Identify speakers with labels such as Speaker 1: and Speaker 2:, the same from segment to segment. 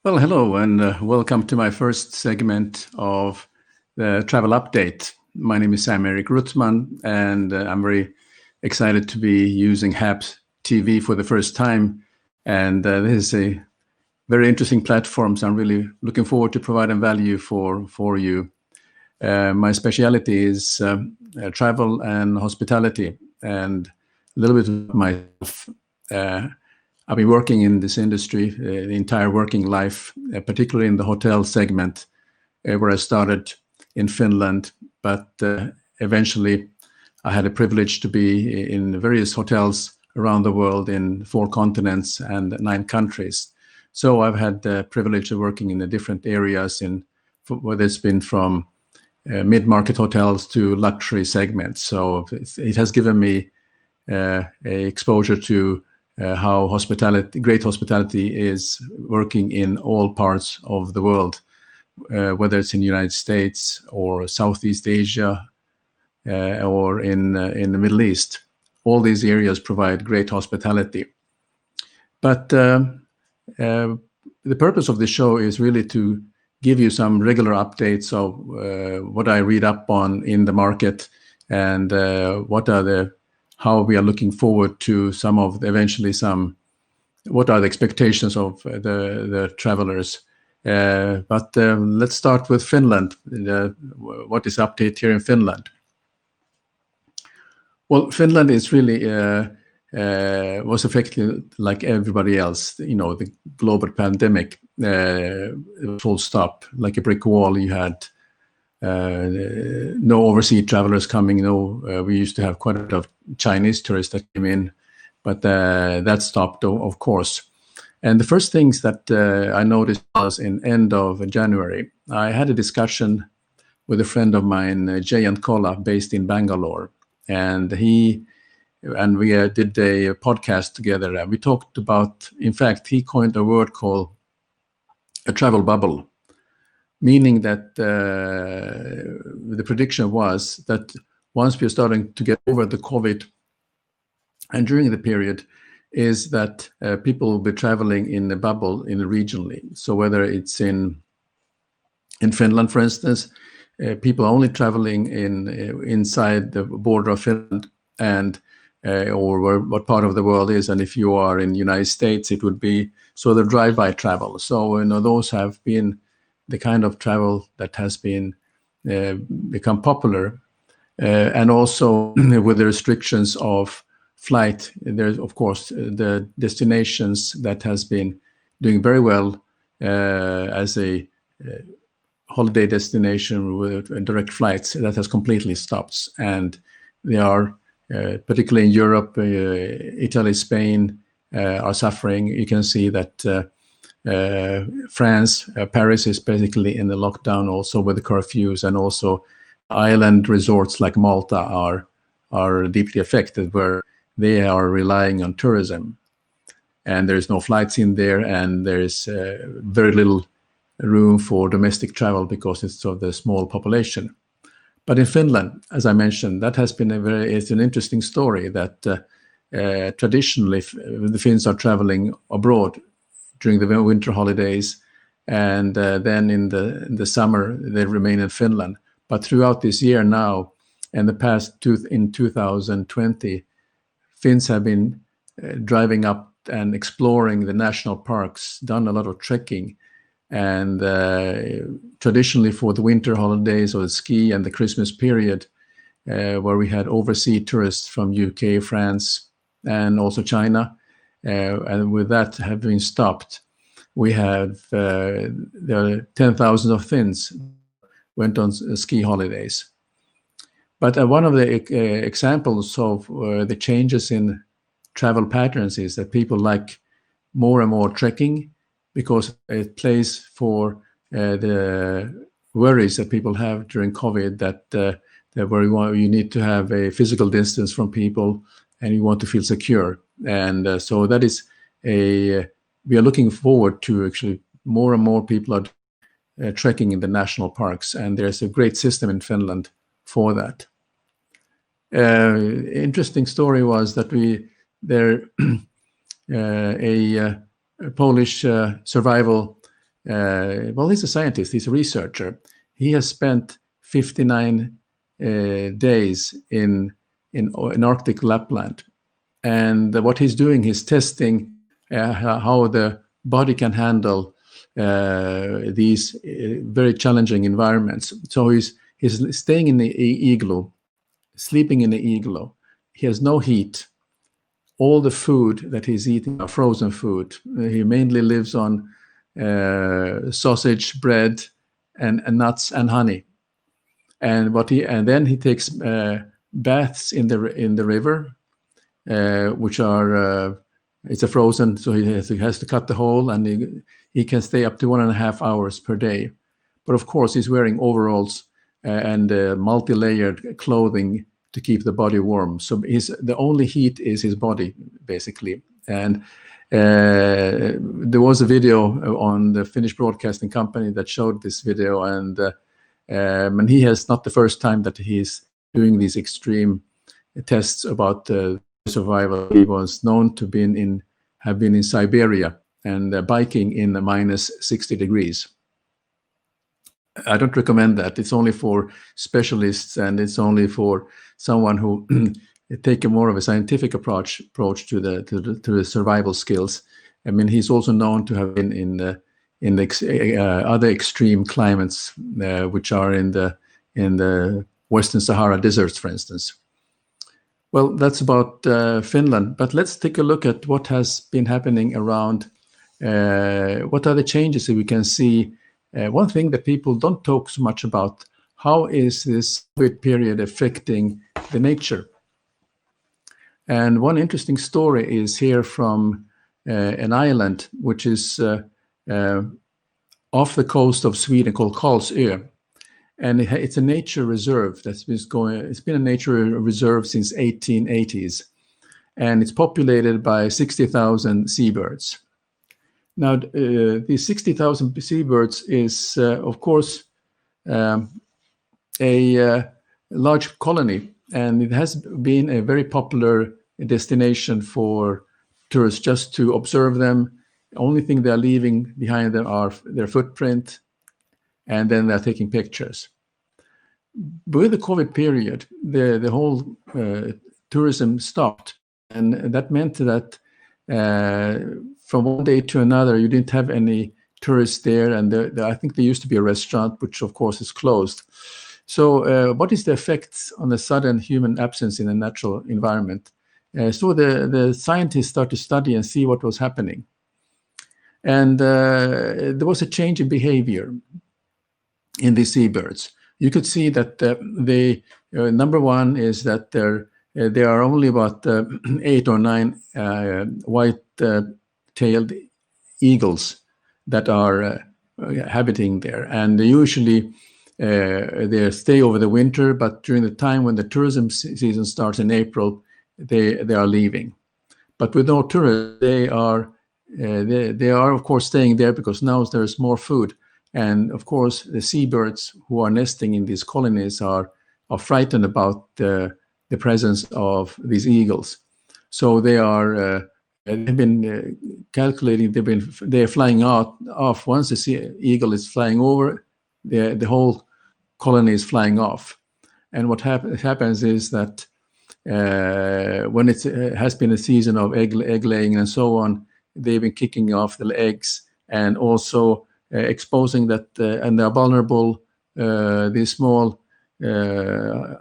Speaker 1: Well, hello, and welcome to my first segment of the travel update. My name is Sam-Erik, and I'm very excited to be using HAPS TV for the first time. And this is a very interesting platform, so I'm really looking forward to providing value for you. My speciality is travel and hospitality, and a little bit of myself. I've been working in this industry the entire working life, particularly in the hotel segment, where I started in Finland. But eventually, I had a privilege to be in various hotels around the world in 4 continents and 9 countries. So I've had the privilege of working in the different areas, whether it's been from mid-market hotels to luxury segments. So it has given me a exposure to how great hospitality is working in all parts of the world, whether it's in the United States or Southeast Asia or in the Middle East. All these areas provide great hospitality. But the purpose of the show is really to give you some regular updates of what I read up on in the market and how we are looking forward to what are the expectations of the travelers. But let's start with Finland. What is update here in Finland? Well, Finland is really was affected like everybody else. The global pandemic, full stop, like a brick wall. You had no overseas travelers coming. We used to have quite a lot of Chinese tourists that came in, but that stopped, of course. And the first things that I noticed was in end of January. I had a discussion with a friend of mine, Jayant Kola, based in Bangalore, and we did a podcast together. And we talked about, in fact, he coined a word called a travel bubble, meaning that the prediction was that once we're starting to get over the COVID, and during the period, is that people will be traveling in a bubble regionally. So whether it's in Finland, for instance, people are only traveling inside the border of Finland or what part of the world is. And if you are in the United States, it would be so the drive-by travel. So those have been the kind of travel that has been become popular, and also with the restrictions of flight. There's of course the destinations that has been doing very well as a holiday destination with direct flights that has completely stopped, and they are particularly in Europe, Italy, Spain are suffering. You can see that. France, Paris is basically in the lockdown also with the curfews, and also island resorts like Malta are deeply affected, where they are relying on tourism, and there's no flights in there, and there's very little room for domestic travel because it's of the small population. But in Finland, as I mentioned, that has been it's an interesting story that traditionally the Finns are traveling abroad during the winter holidays, and then in the summer they remain in Finland. But throughout this year now, and the past in 2020, Finns have been driving up and exploring the national parks, done a lot of trekking, and traditionally for the winter holidays or the ski and the Christmas period, where we had overseas tourists from UK, France, and also China. And with that having stopped, we have there are 10,000 of Finns went on ski holidays. But one of the examples of the changes in travel patterns is that people like more and more trekking, because it plays for the worries that people have during COVID, that where you need to have a physical distance from people and you want to feel secure. And so that is we are looking forward to actually more and more people are trekking in the national parks, and there's a great system in Finland for that. Interesting story was that a Polish survival well, he's a scientist, he's a researcher. He has spent 59 days in Arctic Lapland. And what he's doing, he's testing how the body can handle these very challenging environments. So he's staying in the igloo, sleeping in the igloo. He has no heat. All the food that he's eating are frozen food. He mainly lives on sausage, bread, and nuts and honey. And then he takes baths in the river, which are it's a frozen, so he has to cut the hole, and he can stay up to 1.5 hours per day. But of course, he's wearing overalls and multi-layered clothing to keep the body warm. So the only heat is his body, basically. And there was a video on the Finnish broadcasting company that showed this video, and he has not the first time that he's doing these extreme tests about survival. He was known to have been in Siberia and biking in the minus 60 degrees. I don't recommend that. It's only for specialists, and it's only for someone who take a more of a scientific approach to the survival skills. I mean, he's also known to have been in the other extreme climates, which are in the Western Sahara deserts, for instance. Well, that's about Finland, but let's take a look at what has been happening around. What are the changes that we can see? One thing that people don't talk so much about, how is this COVID period affecting the nature? And one interesting story is here from an island, which is off the coast of Sweden, called Karlsö. And it's a nature reserve that's been going. It's been a nature reserve since 1880s, and it's populated by 60,000 seabirds. Now, these 60,000 seabirds is, of course, a large colony, and it has been a very popular destination for tourists just to observe them. The only thing they're leaving behind them are their footprint, and then they're taking pictures. With the COVID period, the whole tourism stopped, and that meant that from one day to another, you didn't have any tourists there, and I think there used to be a restaurant, which of course is closed. So what is the effect on the sudden human absence in the natural environment? So the scientists started to study and see what was happening. And there was a change in behavior in these seabirds. You could see that number one is that there are only about 8 or 9 white-tailed eagles that are habiting there, and usually they stay over the winter. But during the time when the tourism season starts in April, they are leaving. But with no tourists, they are of course staying there because now there's more food. And of course, the seabirds who are nesting in these colonies are frightened about the presence of these eagles. So they are they've been calculating. They're flying off. Once the eagle is flying over, the whole colony is flying off. And what happens is that when it has been a season of egg laying and so on, they've been kicking off the eggs and also exposing that, and they're vulnerable. These small, they're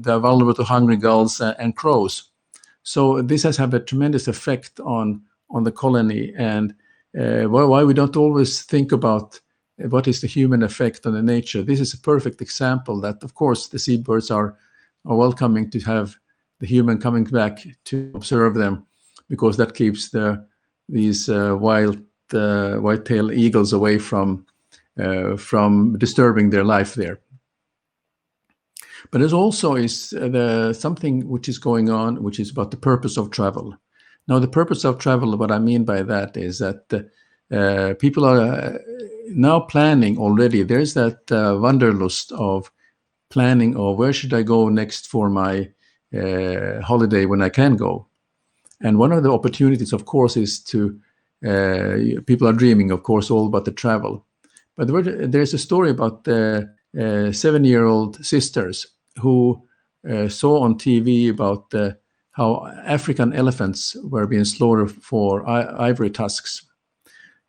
Speaker 1: vulnerable to hungry gulls and crows. So this has had a tremendous effect on the colony, and why we don't always think about what is the human effect on the nature. This is a perfect example that, of course, the seabirds are welcoming to have the human coming back to observe them, because that keeps these white-tailed eagles away from disturbing their life there. But there's also something which is going on, which is about the purpose of travel. Now, the purpose of travel, what I mean by that is that people are now planning already. There's that wanderlust of planning, or where should I go next for my holiday when I can go. And one of the opportunities, of course, is to people are dreaming, of course, all about the travel. But there's a story about the 7-year-old sisters who saw on TV about how African elephants were being slaughtered for ivory tusks.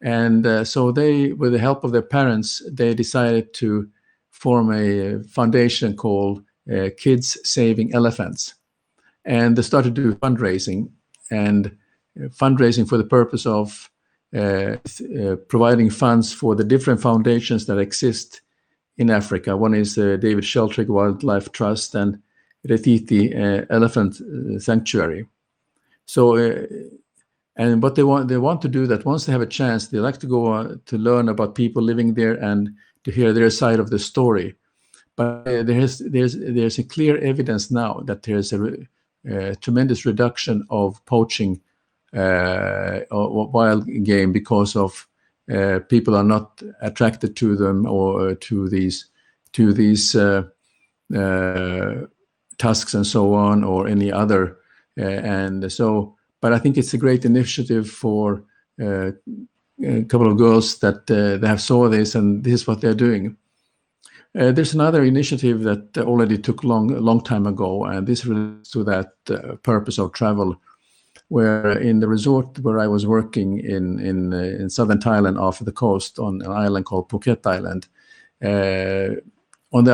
Speaker 1: And so they, with the help of their parents, they decided to form a foundation called Kids Saving Elephants. And they started to do fundraising for the purpose of providing funds for the different foundations that exist in Africa. One is David Sheltrick Wildlife Trust and Retiti Elephant Sanctuary. So, and what they want to do, that once they have a chance, they like to go to learn about people living there and to hear their side of the story. But there's a clear evidence now that there's a tremendous reduction of poaching wild game because of people are not attracted to them or to these tusks and so on, or any other. But I think it's a great initiative for a couple of girls that they have saw this, and this is what they're doing. There's another initiative that already took a long time ago, and this relates to that purpose of travel, where in the resort where I was working in southern Thailand off the coast on an island called Phuket Island. On the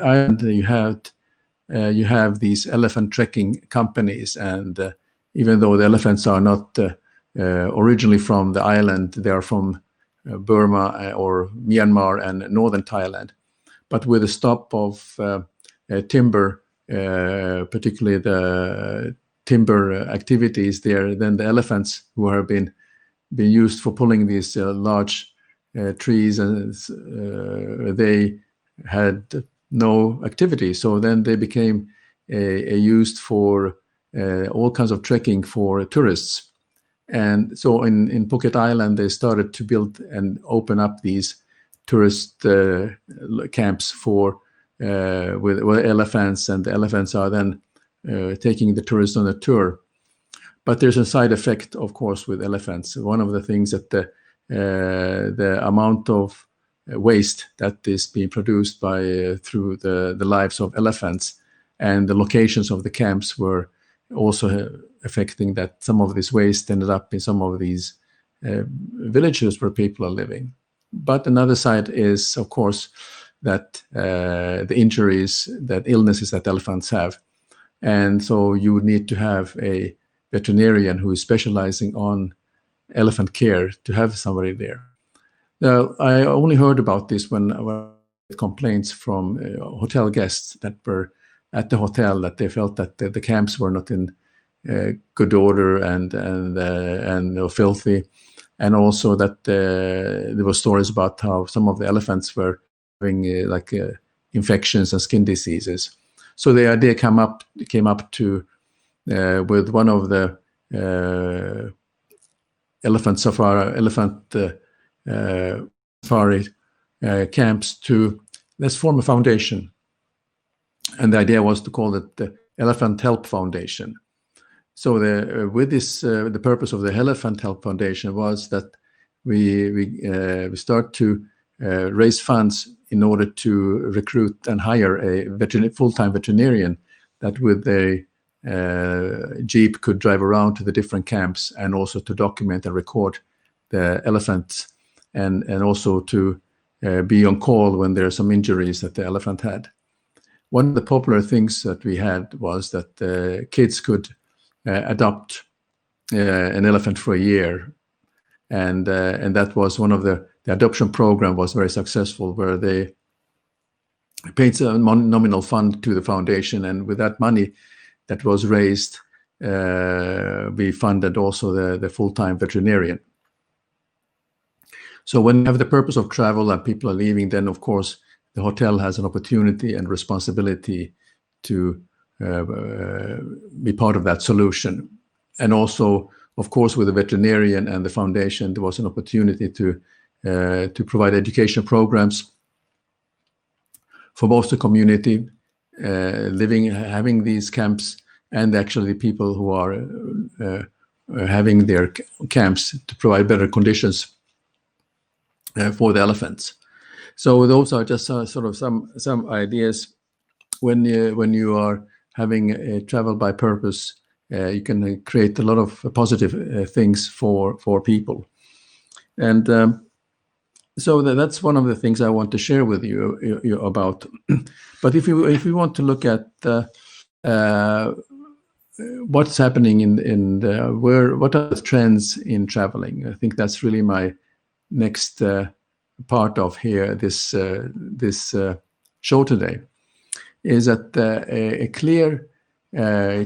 Speaker 1: island you have these elephant trekking companies, and even though the elephants are not originally from the island, they are from Burma or Myanmar and northern Thailand. But with the stop of timber, particularly the timber activities there, then the elephants who have been used for pulling these large trees, and they had no activity. So then they became used for all kinds of trekking for tourists. And so in Phuket Island, they started to build and open up these tourist camps for with elephants, and the elephants are then taking the tourists on a tour. But there's a side effect, of course, with elephants. One of the things that the amount of waste that is being produced by through the lives of elephants, and the locations of the camps were also affecting that. Some of this waste ended up in some of these villages where people are living. But another side is, of course, that the injuries, that illnesses that elephants have. And so you would need to have a veterinarian who is specializing on elephant care to have somebody there. Now, I only heard about this when complaints from hotel guests that were at the hotel, that they felt that the camps were not in good order and filthy, and also that there were stories about how some of the elephants were having infections and skin diseases. So the idea came up to with one of the elephant safari camps to let's form a foundation. And the idea was to call it the Elephant Help Foundation. So the purpose of the Elephant Help Foundation was that we start to raise funds in order to recruit and hire a full-time veterinarian that with a jeep could drive around to the different camps, and also to document and record the elephants, and also to be on call when there are some injuries that the elephant had. One of the popular things that we had was that kids could adopt an elephant for a year, and that was one of the adoption program was very successful, where they paid a nominal fund to the foundation, and with that money that was raised, we funded also the full-time veterinarian. So when you have the purpose of travel and people are leaving, then of course the hotel has an opportunity and responsibility to be part of that solution. And also, of course, with the veterinarian and the foundation, there was an opportunity to provide education programs for both the community having these camps, and actually people who are having their camps, to provide better conditions for the elephants. So those are just sort of some ideas. When you are having a travel by purpose, you can create a lot of positive things for people. And so that's one of the things I want to share with you about. But if we want to look at what's happening in what are the trends in traveling, I think that's really my next part of here this show today, is that a clear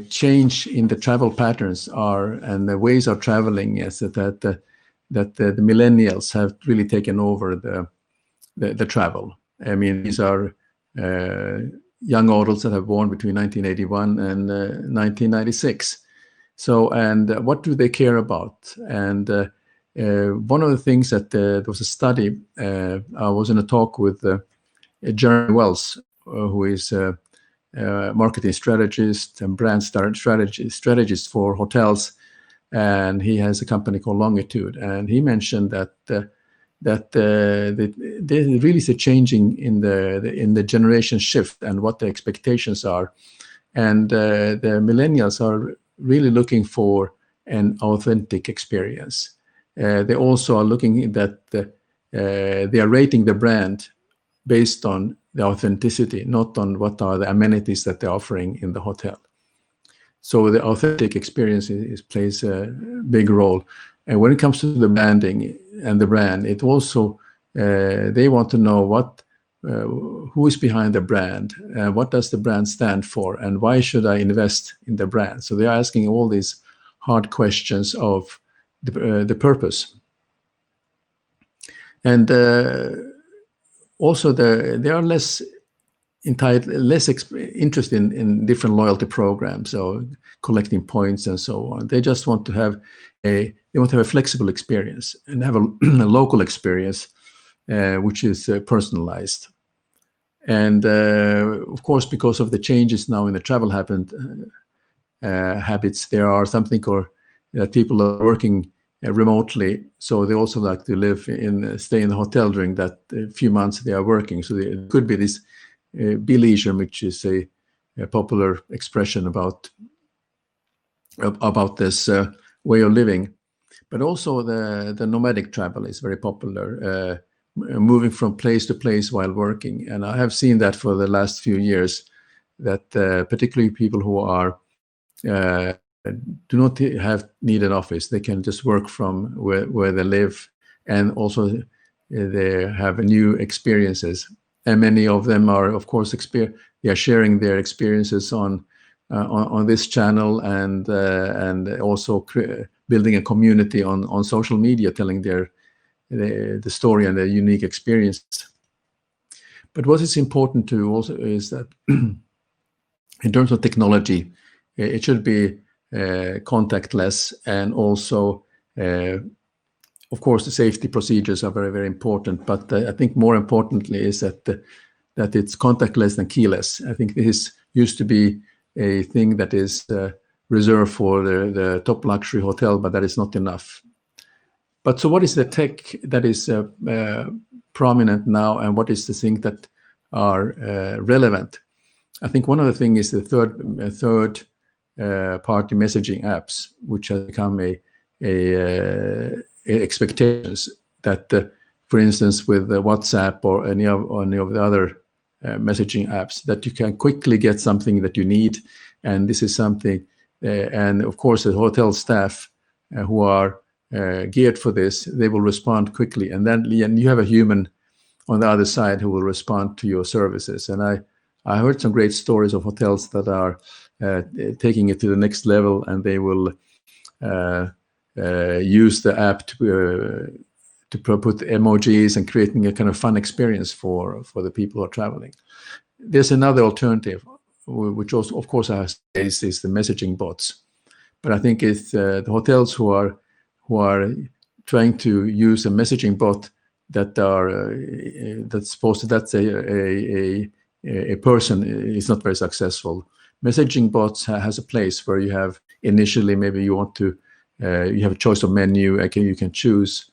Speaker 1: change in the travel patterns and the ways of traveling is that the millennials have really taken over the travel. I mean, these are young adults that have born between 1981 and 1996. So, and what do they care about? And one of the things that there was a study, I was in a talk with Jeremy Wells, who is a marketing strategist and brand strategist for hotels, and he has a company called Longitude. And he mentioned that there really is a changing in the generation shift and what the expectations are, and the millennials are really looking for an authentic experience. They also are looking that they are rating the brand based on the authenticity, not on what are the amenities that they're offering in the hotel. So the authentic experience plays a big role. And when it comes to the branding and the brand, it also, they want to know who is behind the brand, what does the brand stand for, and why should I invest in the brand? So they're asking all these hard questions of the purpose. And also they are less interested in different loyalty programs or collecting points and so on. They just want to have a flexible experience and have a local experience, which is personalized. And of course, because of the changes now in the travel habits, there are something called people are working remotely, so they also like to stay in the hotel during that few months they are working. So it could be this be-leisure, which is a popular expression about this way of living. But also the nomadic travel is very popular, moving from place to place while working. And I have seen that for the last few years, that particularly people who are do not need an office, they can just work from where they live, and also they have new experiences. And many of them are, of course, they are sharing their experiences on this channel, and also building a community on social media, telling the story and their unique experiences. But what is important to also is that in terms of technology, it should be contactless, and also, of course, the safety procedures are very, very important. But I think more importantly is that it's contactless and keyless. I think this used to be a thing that is reserved for the top luxury hotel, but that is not enough. But so what is the tech that is prominent now, and what is the thing that are relevant? I think one of the things is the third party messaging apps, which has become a expectations that, for instance, with WhatsApp or any of the other messaging apps, that you can quickly get something that you need. And this is something, and of course, the hotel staff who are geared for this, they will respond quickly. And then you have a human on the other side who will respond to your services. And I heard some great stories of hotels that are taking it to the next level, and they will use the app to put emojis and creating a kind of fun experience for the people who are traveling. There's another alternative, which also, of course, is the messaging bots. But I think it's the hotels who are trying to use a messaging bot that's a person is not very successful. Messaging bots has a place where you have initially, maybe you want to you have a choice of menu. You can choose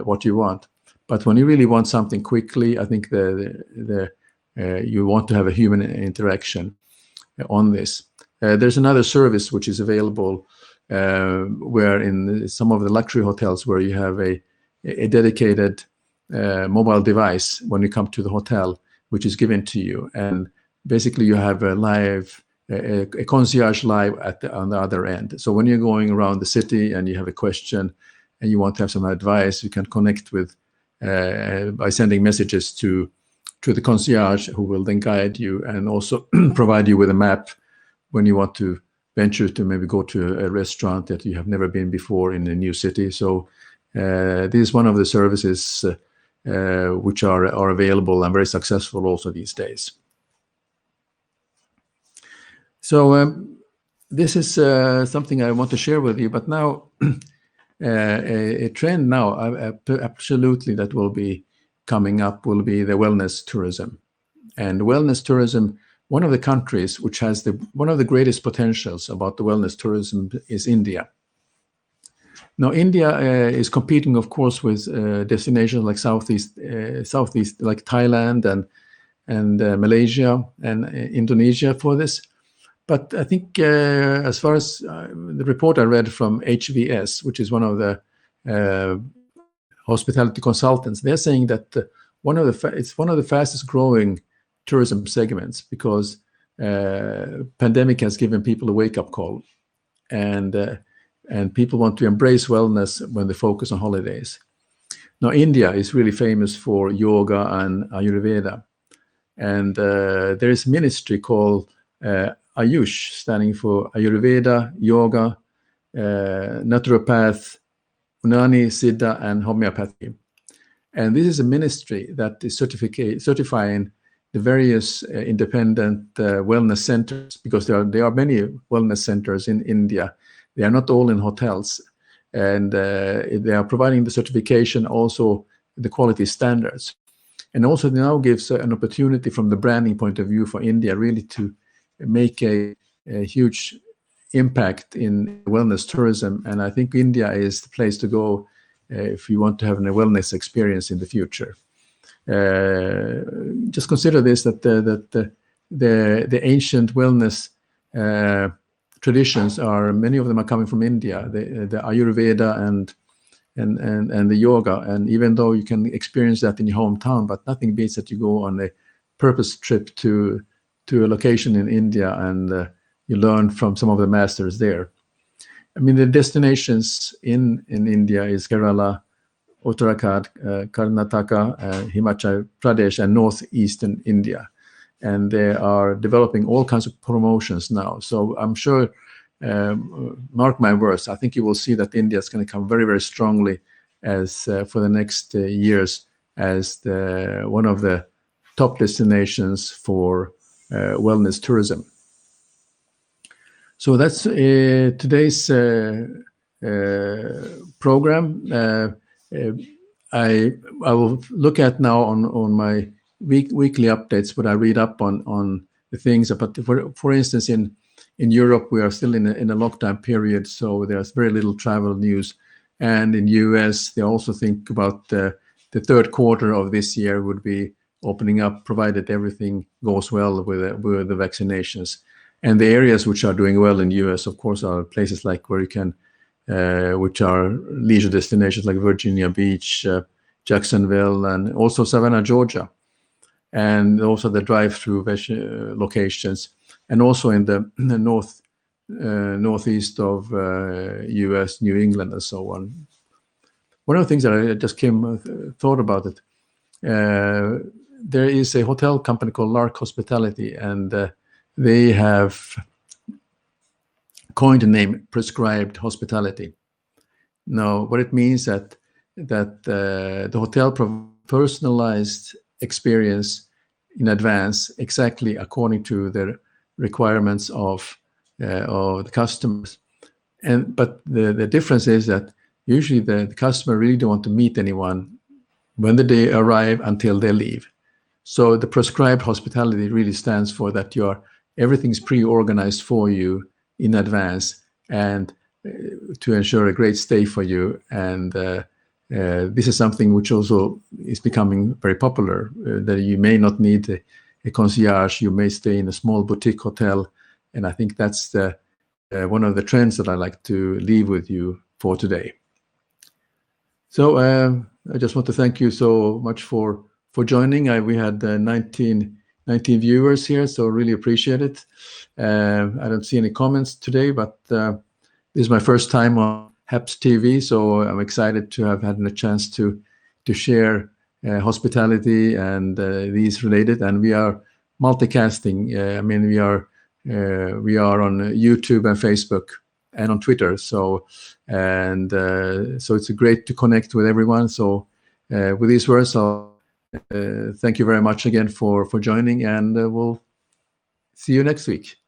Speaker 1: what you want. But when you really want something quickly, I think you want to have a human interaction on this. There's another service which is available where in some of the luxury hotels where you have a dedicated mobile device when you come to the hotel, which is given to you. And basically you have a concierge live on the other end. So when you're going around the city and you have a question and you want to have some advice, you can connect with by sending messages to the concierge, who will then guide you and also provide you with a map when you want to venture to maybe go to a restaurant that you have never been before in a new city. So this is one of the services which are available and very successful also these days. So this is something I want to share with you, but now a trend now absolutely that will be coming up will be the wellness tourism. And wellness tourism, one of the countries which has one of the greatest potentials about the wellness tourism is India. Now, India is competing, of course, with destinations like Southeast, like Thailand and Malaysia and Indonesia for this. But I think as far as the report I read from HVS, which is one of the hospitality consultants, they're saying that it's one of the fastest growing tourism segments because pandemic has given people a wake-up call, and people want to embrace wellness when they focus on holidays. Now, India is really famous for yoga and Ayurveda, and there is a ministry called Ayush, standing for Ayurveda, Yoga, Naturopath, Unani, Siddha, and Homeopathy. And this is a ministry that is certifying the various independent wellness centers, because there are many wellness centers in India. They are not all in hotels, and they are providing the certification, also the quality standards. And also now gives an opportunity from the branding point of view for India really to make a huge impact in wellness tourism. And I think India is the place to go if you want to have a wellness experience in the future. Just consider this, that the ancient wellness traditions many of them are coming from India, the Ayurveda and the yoga. And even though you can experience that in your hometown, but nothing beats that you go on a purpose trip to a location in India and you learn from some of the masters there. I mean, the destinations in India is Kerala, Uttarakhand, Karnataka, Himachal Pradesh, and northeastern India. And they are developing all kinds of promotions now. So I'm sure, mark my words, I think you will see that India is going to come very, very strongly as for the next years as one of the top destinations for wellness tourism. So that's today's program. I will look at now on my weekly updates what I read up on the things. But for instance, in Europe we are still in a lockdown period, so there's very little travel news. And in US they also think about the third quarter of this year would be opening up, provided everything goes well with the vaccinations. And the areas which are doing well in the US, of course, are places like where you can, which are leisure destinations like Virginia Beach, Jacksonville, and also Savannah, Georgia, and also the drive-through locations, and also in the northeast of US, New England, and so on. One of the things that I just thought about it, there is a hotel company called Lark Hospitality, and they have coined the name prescribed hospitality. Now, what it means that the hotel provides personalized experience in advance, exactly according to the requirements of the customers. But the difference is that usually the customer really don't want to meet anyone when they arrive until they leave. So the prescribed hospitality really stands for that everything's pre-organized for you in advance, and to ensure a great stay for you, and this is something which also is becoming very popular, that you may not need a concierge, you may stay in a small boutique hotel. And I think that's one of the trends that I like to leave with you for today. So I just want to thank you so much for joining. We had 19 viewers here, so really appreciate it. I don't see any comments today, but this is my first time on HAPS TV, so I'm excited to have had a chance to share hospitality and these related. And we are multicasting. I mean, we are on YouTube and Facebook and on Twitter. So it's great to connect with everyone. So with these words, I'll thank you very much again for joining, and we'll see you next week.